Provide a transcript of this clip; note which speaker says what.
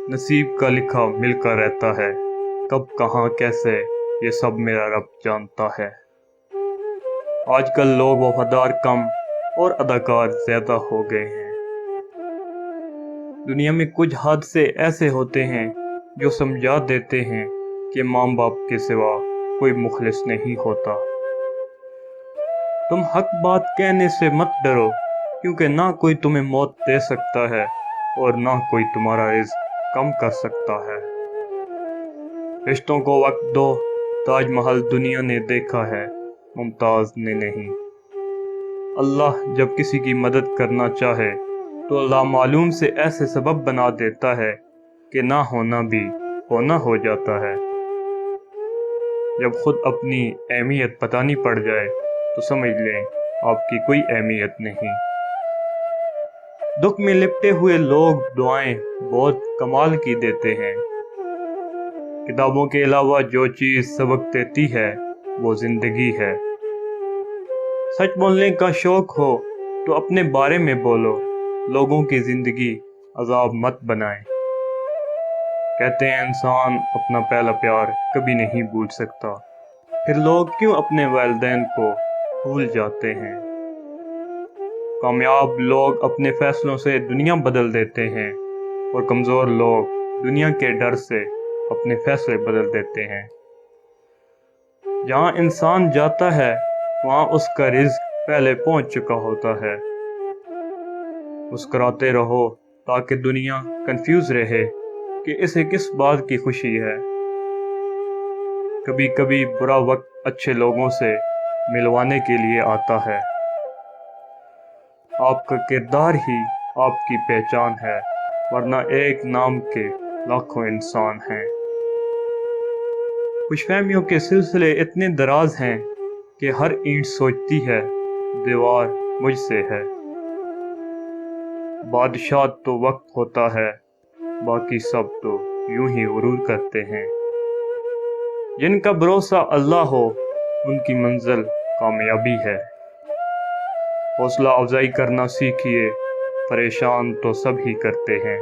Speaker 1: नसीब का लिखा मिलकर रहता है, कब कहाँ कैसे ये सब मेरा रब जानता है। आजकल लोग वफादार कम और अदाकार ज़्यादा हो गए हैं। दुनिया में कुछ हादसे ऐसे होते हैं जो समझा देते हैं कि माँ बाप के सिवा कोई मुखलिस नहीं होता। तुम हक बात कहने से मत डरो, क्योंकि ना कोई तुम्हें मौत दे सकता है और ना कोई तुम्हारा रिज़्क कम कर सकता है। रिश्तों को वक्त दो, ताजमहल दुनिया ने देखा है, मुमताज़ ने नहीं। अल्लाह जब किसी की मदद करना चाहे तो अल्लाह मालूम से ऐसे सबब बना देता है कि ना होना भी होना हो जाता है। जब खुद अपनी अहमियत बतानी पड़ जाए तो समझ लें आपकी कोई अहमियत नहीं। दुख में लिपटे हुए लोग दुआएं बहुत कमाल की देते हैं। किताबों के अलावा जो चीज़ सबक देती है वो जिंदगी है। सच बोलने का शौक हो तो अपने बारे में बोलो, लोगों की जिंदगी अजाब मत बनाएं। कहते हैं इंसान अपना पहला प्यार कभी नहीं भूल सकता, फिर लोग क्यों अपने वालिदैन को भूल जाते हैं। कामयाब लोग अपने फैसलों से दुनिया बदल देते हैं और कमज़ोर लोग दुनिया के डर से अपने फैसले बदल देते हैं। जहाँ इंसान जाता है वहाँ उसका रिज़्क पहले पहुँच चुका होता है। मुस्कुराते रहो ताकि दुनिया कंफ्यूज रहे कि इसे किस बात की खुशी है। कभी कभी बुरा वक्त अच्छे लोगों से मिलवाने के लिए आता है। आपका किरदार ही आपकी पहचान है, वरना एक नाम के लाखों इंसान हैं। खुशफहमियों के सिलसिले इतने दराज हैं कि हर ईंट सोचती है दीवार मुझसे है। बादशाह तो वक्त होता है, बाकी सब तो यूं ही गुरूर करते हैं। जिनका भरोसा अल्लाह हो उनकी मंजिल कामयाबी है। हौसला अफजाई करना सीखिए, परेशान तो सब ही करते हैं।